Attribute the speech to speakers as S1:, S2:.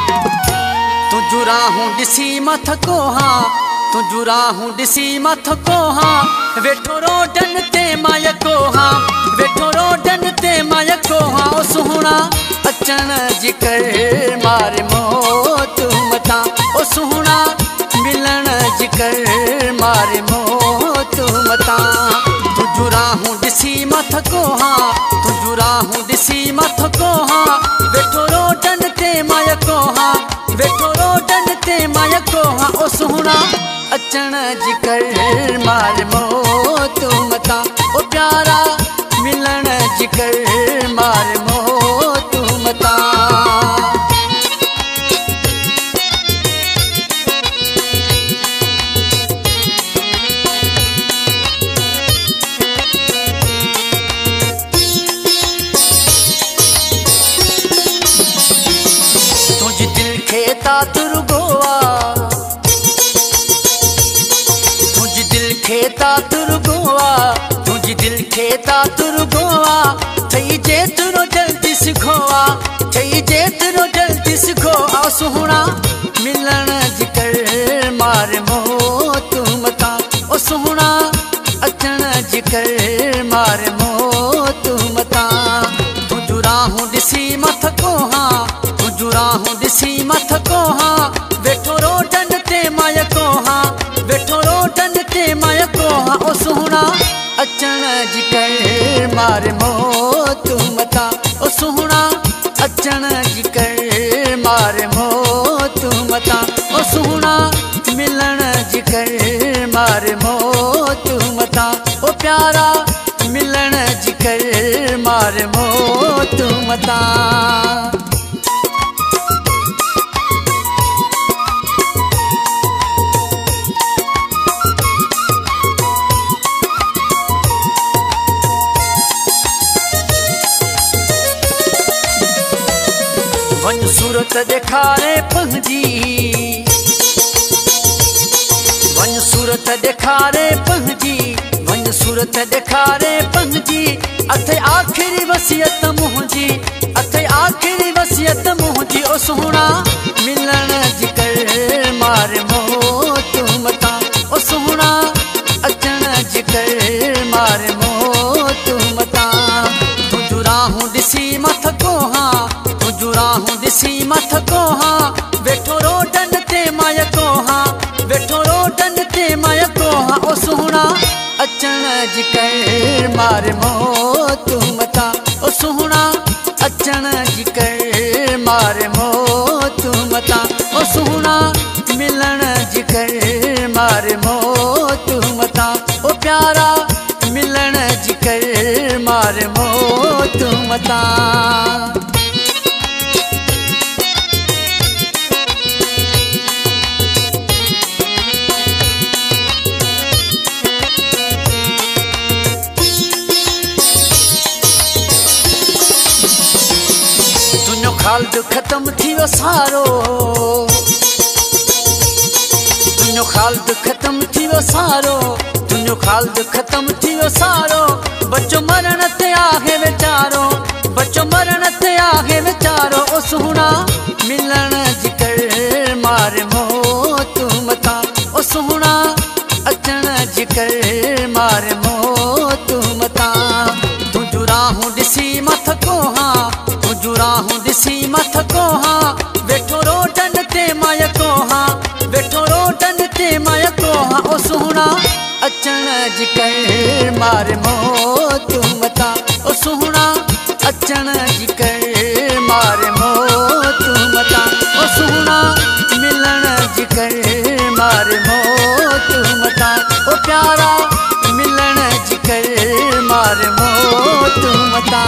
S1: तुझू राहूं ॾिसी मथको हाँ, तुझू राहूं ॾिसी मथको हाँ, वेठो रोडन ते मायको हाँ, वेठो रोडन ते मायको हाँ। ओ सुहणा अचण जी कर मारे मौत मता, ओ सुहणा मिलण जी कर मारे मौत मता। तुझू राहूं ॾिसी मथको हाँ, तुझू राहूं ॾिसी मथको हाँ, वेठो रोडन ते मायको हाँ, वेठो रोडन ते मायको हाँ। ओ सुहणा अचण जी कर मारे मौत मता, ओ प्यारा मिलण जी कर मारे मौत मता। तुझ दिल खे तातुर गोवा, तुझ दिल खे तातुर गोवा, तुझ दिल खे तातुर गोवा। ठही जेतिरो जल्दी सिखोवा, ठही जेतिरो जल्दी सिखो। आ सुहणा मिलण जी कर मारे मौत मता, ओ सुहणा अचण जी कर मारे मौत मता। तुझू राहूं ॾिसी मथको हाँ, तुझू राहूं ॾिसी मथको हाँ, वेठो रोडन ते मायको हाँ, वेठो रोडन ते मायको हाँ। ओ सुहणा अचण जी कर मारे मौत मता, ओ सुहणा अचण जी कर मारे मौत मता। ओ सुहणा मिलण जी कर मारे मौत मता, ओ प्यारा मिलण जी कर मारे मौत मता। वन सूरत ॾेखारे पंहिंजी, वन सूरत ॾेखारे पंहिंजी, वन सूरत ॾेखारे पंहिंजी। अथे आख़िरी वसियत मुंहिंजी, अथे आख़िरी वसियत मुंहिंजी। ओ सुहणा मिलण जी कर मारे मौत मता, ओ सुहणा अचण जी कर मारे मौत मता। तुझू राहूं ॾिसी मथको हाँ, तुझू राहूं ॾिसी मथको हाँ, वेठो रोडन ते मायको हाँ, वेठो रोडन ते मायको हाँ। ओ सुहणा अचण जी कर मारे मौत मता, ओ सुहणा अचण जी कर मारे मौत मता। ओ सुहणा मिलण जी कर मारे मौत मता, ओ प्यारा मिलण जी कर मारे मौत मता। खाल्द ख़त्म थी वियो सारो, तुंहिंजो खाल्द ख़त्म थी वियो सारो, तुंहिंजो खाल्द ख़त्म थी वियो सारो। बच्चो मरण ते आहे वीचारो, बच्चो मरण ते आहे वीचारो। ओ सुहणा मिलण जी कर मारे मौत मता, ओ सुहणा अचण जी कर मारे मौत मता। तुझू राहूं ॾिसी मथको हाँ, तुझू राहूं ॾिसी मथको हाँ, वेठो रोडन ते मायको हाँ, वेठो रोडन ते मायको हाँ। ओ सुहणा अचण जी कर मारे मौत मता, ओ सुहणा अचण जी कर मारे मौत मता। ओ सुहणा मिलण जी कर मारे मौत मता, ओ प्यारा मिलण जी कर मारे मौत मता।